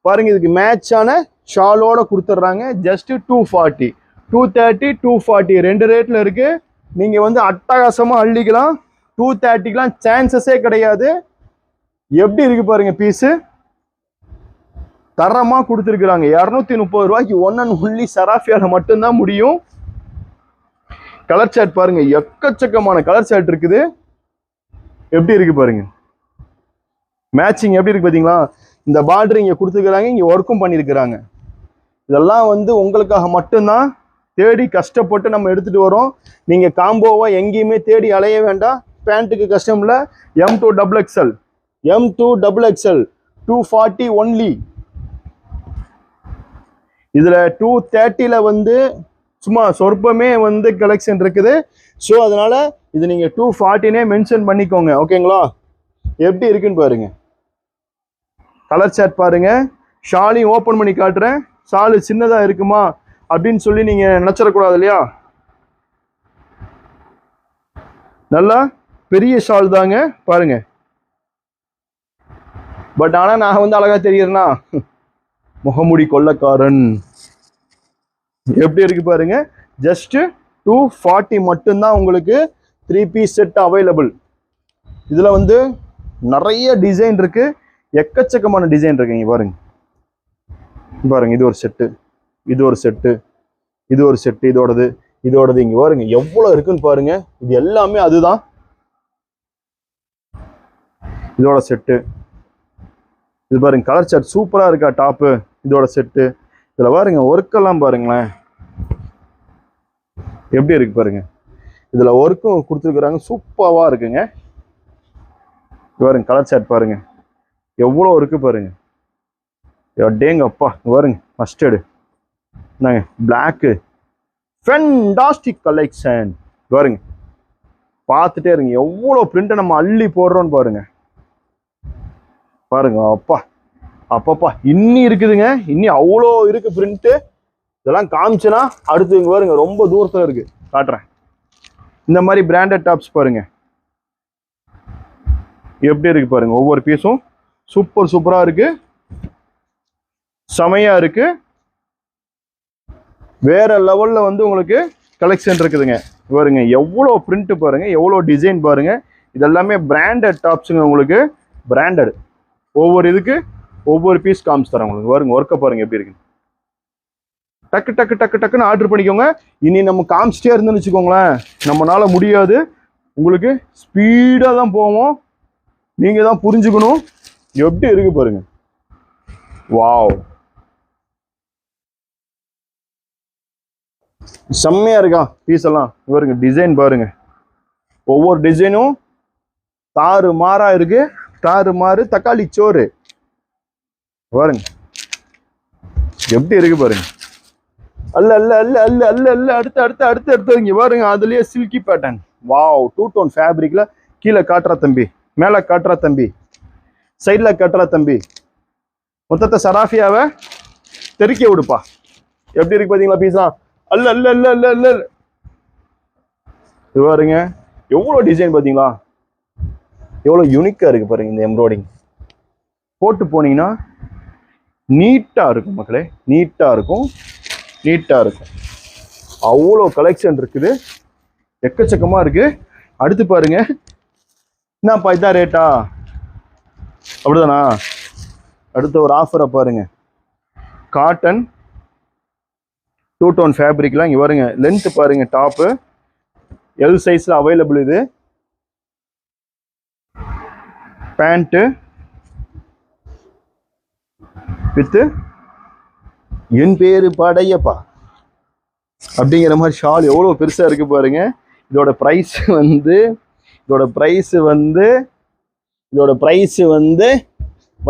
பாருங்க இதுக்கு மேட்சான ஷாலோட கொடுத்துட்றாங்க. ஜஸ்ட் 240, 230, 240 ரெண்டு ரேட்ல இருக்கு. நீங்க வந்து அட்டகாசமா அள்ளிக்கலாம். 230க்குலாம் சான்சஸே கிடையாது. எப்படி இருக்கு பாருங்க, பீஸு தரமா கொடுத்துருக்குறாங்க. 230 ரூபாய்க்கு ஒன் அண்ட் ஒன்லி சராஃபியால மட்டும்தான் முடியும். கலர் சாட் பாருங்க, எக்கச்சக்கமான கலர் சாட் இருக்குது. எப்படி இருக்கு பாருங்க, மேட்சிங் எப்படி இருக்கு பாத்தீங்களா? இந்த பார்டர் இங்க கொடுத்துருக்காங்க, இங்க ஒர்க்கும் பண்ணிருக்கிறாங்க. இதெல்லாம் வந்து உங்களுக்காக மட்டும்தான் தேடி கஷ்டப்பட்டு நம்ம எடுத்துட்டு வரோம். நீங்க காம்போவா எங்கேயுமே தேடி அலைய வேண்டாம். பேண்ட்டுக்கு கஷ்டம் இல்லை. M to XXL, M to XXL 240 only. இதுல 230ல வந்து சும்மா சொற்பமே வந்து கலெக்ஷன் இருக்குது. ஸோ அதனால இது நீங்க 240னே மென்ஷன் பண்ணிக்கோங்க, ஓகேங்களா? எப்படி இருக்குன்னு பாருங்க. கலர் சாட் பாருங்க. ஷாலையும் ஓப்பன் பண்ணி காட்டுறேன். ஷாலு சின்னதா இருக்குமா அப்படின்னு சொல்லி நீங்க நினைச்சிடக்கூடாது இல்லையா? நல்லா பெரிய ஷால் தாங்க பாருங்க. பட் ஆனா நான் வந்து அழகா தெரியுறேன்னா முகமுடி கொள்ளக்காரன். எப்படி இருக்கு பாருங்க. ஜஸ்ட் 240 மட்டும்தான் உங்களுக்கு 3 பீஸ் செட் அவைலபிள். இதுல வந்து நிறைய டிசைன் இருக்கு, எக்கச்சக்கமான டிசைன் இருக்குங்க. பாருங்க பாருங்க, இது ஒரு செட்டு, இது ஒரு செட்டு, இது ஒரு செட்டு, இதோடது இங்க பாருங்க எவ்வளவு இருக்குன்னு பாருங்க. இது எல்லாமே அதுதான். இதோட செட்டு இது பாருங்க. கலர் சார்ட் சூப்பரா இருக்கா டாப்பு. இதோட செட்டு. இதுல பாருங்க ஒர்க்கெல்லாம் பாருங்களேன் எப்படி இருக்கு பாருங்க. இதுல ஒர்க்கும் கொடுத்துருக்குறாங்க, சூப்பராவா இருக்குங்க. பாருங்க கலர் சார்ட் பாருங்க எவ்வளோ இருக்கு பாருங்க. டேங்க அப்பா பாருங்க. மஸ்டர்டு நாங்க பிளாக்கு, ஃபென்டாஸ்டிக் கலெக்ஷன் பாருங்க. பார்த்துட்டே இருங்க எவ்வளோ பிரிண்ட் நம்ம அள்ளி போடுறோம்னு பாருங்க. பாருங்க. அப்பா அப்பப்பா இன்னி இருக்குதுங்க. இன்னி அவ்வளோ இருக்கு பிரிண்ட்டு. இதெல்லாம் காமிச்சுன்னா அடுத்து இங்க பாருங்க ரொம்ப தூரத்துல இருக்கு, காட்டுறேன். இந்த மாதிரி பிராண்டட் டாப்ஸ் பாருங்க எப்படி இருக்கு பாருங்க. ஒவ்வொரு பீஸும் சூப்பரா இருக்கு, செமையா இருக்கு. வேற லெவல்ல வந்து உங்களுக்கு கலெக்ஷன் இருக்குதுங்க. பாருங்க எவ்வளோ பிரிண்ட் பாருங்க, எவ்வளோ டிசைன் பாருங்க. இதெல்லாமே பிராண்டட் டாப்ஸுங்க. உங்களுக்கு பிராண்டட் ஒவ்வொரு இதுக்கு ஒவ்வொரு பீஸ் காமிச்சு தரேன் உங்களுக்கு. பாருங்க ஒர்க்கை பாருங்க எப்படி இருக்கு. டக்கு டக்கு டக்கு டக்குன்னு ஆர்டர் பண்ணிக்கோங்க. இனி நம்ம காமிச்சிட்டே இருந்தோம்னு வச்சுக்கோங்களேன், நம்மளால முடியாது. உங்களுக்கு ஸ்பீடாக தான் போவோம், நீங்க தான் புரிஞ்சுக்கணும். எப்படி இருக்கு பாருங்க. வாவ், செம்மையா இருக்கா பீஸ் எல்லாம். பாருங்க டிசைன் பாருங்க, ஒவ்வொரு டிசைனும் தாறு மாறா இருக்கு. தாறு மாறு தக்காளி சோறு பாருங்க எப்படி இருக்கு பாருங்க. அல்ல அல்ல அல்ல அல்ல அல்ல அல்ல அடுத்து அடுத்து அடுத்து அடுத்து இங்க பாருங்க. அதுலயே சில்கி பேட்டர்ன். வாவ், 2 டோன் ஃபேப்ரிக்ல. கீழே காட்டுறா தம்பி, மேல காட்டுறா தம்பி, சைட்ல காட்டுறா தம்பி. மொத்தத்தை சராஃபியாவை தெறிக்க விடுப்பா. எப்படி இருக்கு பாத்தீங்களா பீஸா? அல்ல அல்ல அல்ல அல்ல அல்ல. இது பாருங்க எவ்வளவு டிசைன் பாத்தீங்களா, எவ்வளவு யூனிக்கா இருக்கு பாருங்க. இந்த எம்ப்ராய்டிங் போட்டு போனீங்கன்னா நீட்டா இருக்கும் மக்களே, நீட்டா இருக்கும், நீட்டா இருக்கும். அவ்வளோ கலெக்ஷன் இருக்குது, எக்கச்சக்கமா இருக்கு. அடுத்து பாருங்க, என்னப்பா இதான் ரேட்டா அப்படிதானா? அடுத்த ஒரு ஆஃபரை பாருங்க. காட்டன் 2 டோன் ஃபேப்ரிக்லாம் இங்கே பாருங்க. லென்த் பாருங்க, டாப்பு எல் சைஸ்ல அவைலபிள். இது பேண்ட்டு வித்து என் பேரு படையப்பா அப்படிங்கிற மாதிரி ஷால் எவ்வளோ பெருசா இருக்கு பாருங்க. இதோட ப்ரைஸ் வந்து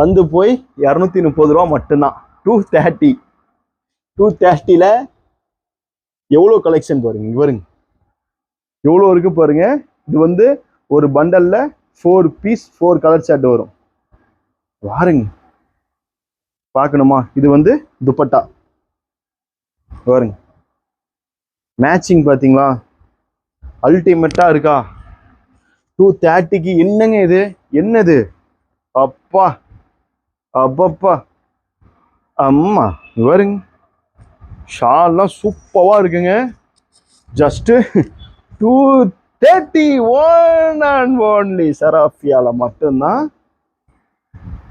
வந்து போய் 230 ரூபா மட்டும்தான். 230ல எவ்வளோ கலெக்ஷன் பாருங்க. இங்க பாருங்க எவ்வளோ இருக்கு பாருங்க. இது வந்து ஒரு பண்டல்ல 4 பீஸ் 4 கலர் ஷர்ட் வரும் பாருங்க. பார்க்கணுமா? இது வந்து துப்பட்டா பாருங்க, மேட்சிங் பாத்தீங்களா, அல்டிமேட்டா இருக்கா. 230க்கு என்னங்க இது, என்னது அப்பா அப்பப்பா அம்மா. பாருங்க ஷால்லாம் சூப்பரா இருக்குங்க. ஜஸ்ட் 231 அண்ட் ஒன்லி சராஃபியால மட்டும்தான்.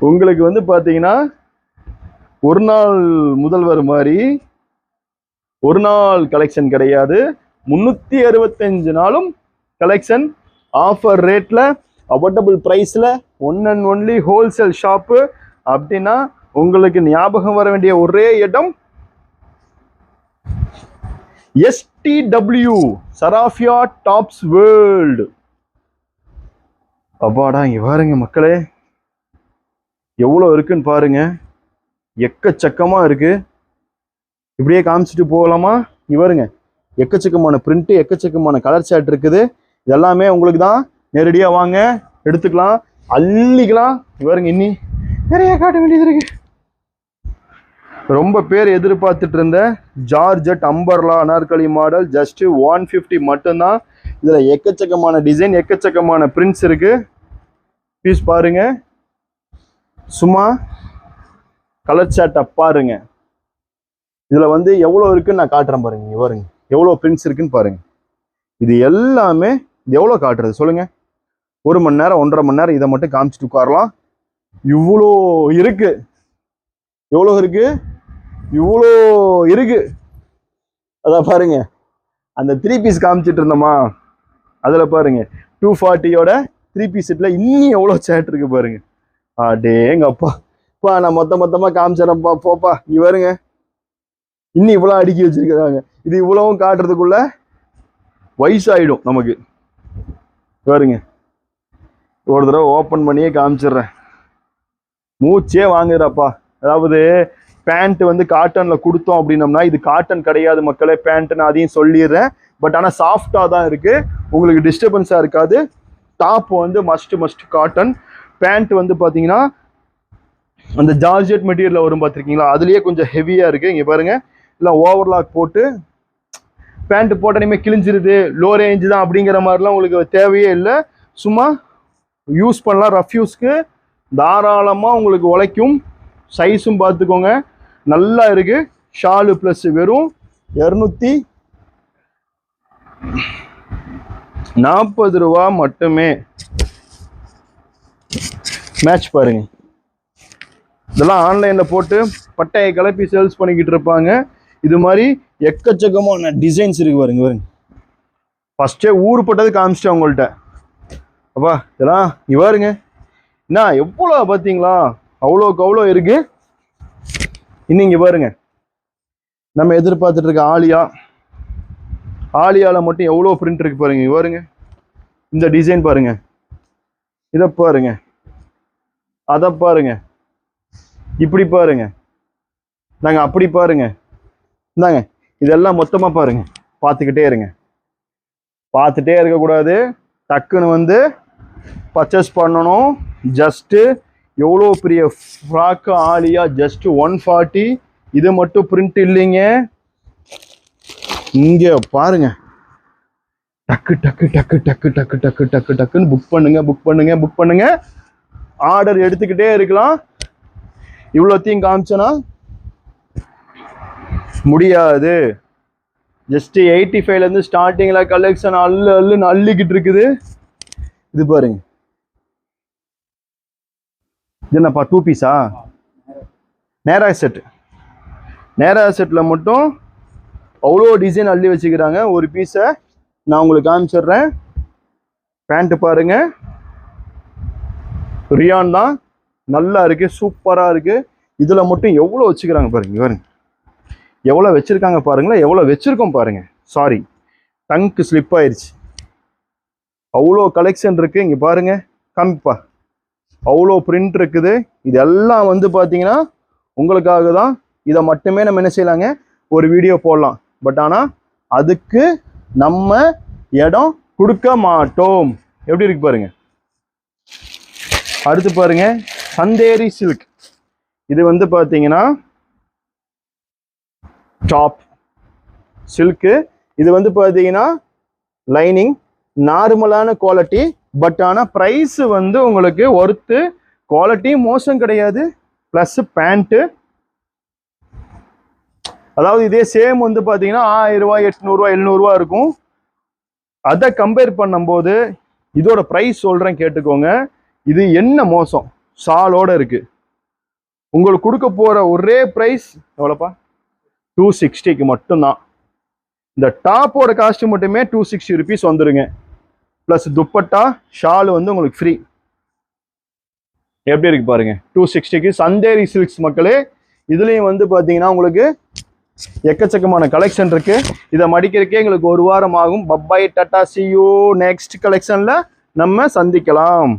உங்களுக்கு வந்து பாத்தீங்கன்னா ஒரு நாள் முதல்வர் மாதிரி ஒரு நாள் கலெக்ஷன் கிடையாது. 365 நாளும் கலெக்ஷன். ஆஃபர் ரேட்ல, அஃபோர்டபுள் பிரைஸ்ல, one and only wholesale shop. அப்படின்னா உங்களுக்கு ஞாபகம் வர வேண்டிய ஒரே இடம் STW, சராஃபியா டாப்ஸ் வேர்ல்டு. அப்பாடா இங்க பாருங்க மக்களே, எவ்வளவு இருக்குன்னு பாருங்க. எக்கச்சக்கமா இருக்கு. இப்படியே காமிச்சிட்டு போகலாமா? இங்க பாருங்க எக்கச்சக்கமான பிரிண்ட், எக்கச்சக்கமான கலர் சார்ட் இருக்குது. இதெல்லாமே உங்களுக்கு தான். நேரடியா வாங்க எடுத்துக்கலாம், அள்ளிக்கலாம். பாருங்க இன்னி நிறைய காட்ட வேண்டியது இருக்கு. ரொம்ப பேர் எதிர்பார்த்துட்டு இருந்த georgette umbrella Anarkali model just 150 மட்டும்தான். இதுல எக்கச்சக்கமான டிசைன், எக்கச்சக்கமான பிரிண்ட்ஸ் இருக்கு. பீஸ் பாருங்க, சும்மா கலர் சார்ட்டை பாருங்க. இதுல வந்து எவ்வளவு இருக்குன்னு நான் காட்டுறேன் பாருங்க. பாருங்க எவ்வளவு பிரிண்ட்ஸ் இருக்குன்னு பாருங்க. இது எல்லாமே இது எவ்வளவு காட்டுறது சொல்லுங்க? 1 மணி நேரம் 1.5 மணி நேரம் இதை மட்டும் காமிச்சிட்டு உட்காரலாம். இவ்வளோ இருக்கு, எவ்வளோ இருக்கு, இவ்வளோ இருக்கு. அதான் பாருங்க, அந்த 3 பீஸ் காமிச்சிட்டு இருந்தோமா, அதுல பாருங்க 240யோட 3 பீஸ் செட்ல இன்னும் எவ்வளோ சேட் இருக்கு பாருங்க. அடேங்கப்பா பா, நான் மொத்தமா காமிச்சிடறேன்ப்பா போப்பா. இங்க பாருங்க இன்னும் இவ்வளோ அடுக்கி வச்சிருக்கிறாங்க. இது இவ்வளவும் காட்டுறதுக்குள்ள வயசாயிடும் நமக்கு. பாருங்க ஒரு தடவை ஓப்பன் பண்ணியே காமிச்சிடுறேன், மூச்சே வாங்குறாப்பா. அதாவது பேண்ட் வந்து காட்டன்ல கொடுத்தோம் அப்படின்னம்னா, இது காட்டன் கிடையாது மக்களே. பேண்ட் நான் அதையும் சொல்லிடுறேன். பட் ஆனால் சாஃப்டா தான் இருக்கு, உங்களுக்கு டிஸ்டர்பன்ஸா இருக்காது. டாப் வந்து மஸ்ட் காட்டன். பேண்ட் வந்து பாத்தீங்கன்னா அந்த ஜார்ஜெட் மெட்டீரியல் வரும் பார்த்துருக்கீங்களா, அதுலேயே கொஞ்சம் ஹெவியாக இருக்குது. இங்கே பாருங்கள், இல்லை ஓவர்லாக் போட்டு பேண்ட் போட்ட இனிமேல் கிழிஞ்சிருது, லோ ரேஞ்சு தான் அப்படிங்கிற மாதிரிலாம் உங்களுக்கு தேவையே இல்லை. சும்மா யூஸ் பண்ணலாம், ரஃப் யூஸ்க்கு தாராளமாக உங்களுக்கு உழைக்கும். சைஸும் பார்த்துக்கோங்க, நல்லா இருக்குது. ஷாலு ப்ளஸ் வெறும் 240 ரூபா மட்டுமே. மேட்ச் பாருங்க, இதெல்லாம் ஆன்லைனில் போட்டு பட்டையை கிளப்பி சேல்ஸ் பண்ணிக்கிட்டு இருப்பாங்க. இது மாதிரி எக்கச்சக்கமான டிசைன்ஸ் இருக்கு பாருங்க. பாருங்க, ஃபஸ்ட்டே ஊருப்பட்டது காமிச்சிட்டேன் உங்கள்கிட்ட. அப்பா இதெல்லாம் இங்கே பாருங்க, என்ன எவ்வளோ பார்த்தீங்களா, அவ்வளோக்கு அவ்வளோ இருக்கு. இன்னும் இங்கே பாருங்க, நம்ம எதிர்பார்த்துட்டு இருக்க ஆலியாவில் மட்டும் எவ்வளோ பிரிண்ட் இருக்கு பாருங்க. இங்கே பாருங்க, இந்த டிசைன் பாருங்க, இதை பாருங்க, அதை பாருங்க, இப்படி பாருங்க, நாங்கள் அப்படி பாருங்க, இந்தாங்க இதெல்லாம் மொத்தமாக பாருங்க. பார்த்துக்கிட்டே இருங்க, பார்த்துட்டே இருக்கக்கூடாது, டக்குன்னு வந்து பர்ச்சேஸ் பண்ணணும். ஜஸ்ட்டு எவ்வளோ பெரிய ஃப்ராக்கு ஆலியா, ஜஸ்ட் 140. இது மட்டும் பிரிண்ட் இல்லைங்க, இங்கே பாருங்க. டக்கு டக்கு டக்கு டக்கு டக்கு டக்கு டக்கு டக்குன்னு புக் பண்ணுங்க. ஆர்டர் எடுத்துக்கிட்டே இருக்கலாம். இவ்வளோத்தையும் காமிச்சோன்னா முடியாது. ஜஸ்ட் 85லேருந்து ஸ்டார்டிங்கில் கலெக்ஷன் அள்ளுன்னு அள்ளிக்கிட்டு இருக்குது. இது பாருங்க, இது என்னப்பா 2 பீஸா? நேரா செட்டில் மட்டும் அவ்வளோ டிசைன் அள்ளி வச்சுக்கிறாங்க. ஒரு பீஸை நான் உங்களுக்கு காமிச்சிடுறேன். பேண்ட்டு பாருங்க, ரியான் தான், நல்லா இருக்குது, சூப்பராக இருக்குது. இதில் மட்டும் எவ்வளோ வச்சுக்கிறாங்க பாருங்க. எவ்வளோ வச்சுருக்காங்க பாருங்களேன், எவ்வளோ வச்சுருக்கோம் பாருங்கள். சாரி, டங்க்கு ஸ்லிப் ஆயிடுச்சு. அவ்வளோ கலெக்ஷன் இருக்குது. இங்கே பாருங்கள், காமிப்பா, அவ்வளோ பிரிண்ட் இருக்குது. இதெல்லாம் வந்து பார்த்தீங்கன்னா உங்களுக்காக தான். இதை மட்டுமே நம்ம என்ன செய்யலாங்க, ஒரு வீடியோ போடலாம். பட் ஆனால் அதுக்கு நம்ம இடம் கொடுக்க மாட்டோம். எப்படி இருக்கு பாருங்க. அடுத்து பாருங்க, சந்தேரி சில்க். இது வந்து பார்த்தீங்கன்னா டாப் சில்க்கு. இது வந்து பார்த்தீங்கன்னா லைனிங், நார்மலான குவாலிட்டி. பட் ஆனால் ப்ரைஸ் வந்து உங்களுக்கு ஒர்த்து, குவாலிட்டி மோசம் கிடையாது. ப்ளஸ் பேண்ட்டு, அதாவது இதே சேம் வந்து பார்த்தீங்கன்னா 1000 ரூபாய், 800 ரூபாய், 700 ரூபாய் இருக்கும். அதை கம்பேர் பண்ணும்போது இதோட ப்ரைஸ் சொல்கிறேன் கேட்டுக்கோங்க. இது என்ன மோசம், சாலோட இருக்கு. உங்களுக்கு கொடுக்க போகிற ஒரே ப்ரைஸ் எவ்வளோப்பா? 260க்கு மட்டும்தான். இந்த டாப்போட காஸ்ட் மட்டுமே 260 ருபீஸ் வந்துருங்க. ப்ளஸ் துப்பட்டா, ஷால் வந்து உங்களுக்கு ஃப்ரீ. எப்படி இருக்கு பாருங்க, 260க்கு சந்தேரி சில்க்ஸ் மக்களே. இதுலேயும் வந்து பார்த்தீங்கன்னா உங்களுக்கு எக்கச்சக்கமான கலெக்ஷன் இருக்கு. இதை மடிக்கிறதுக்கே எங்களுக்கு 1 வாரம் ஆகும். பப்பாய் டாடா, see you நெக்ஸ்ட் கலெக்ஷன்ல நம்ம சந்திக்கலாம்.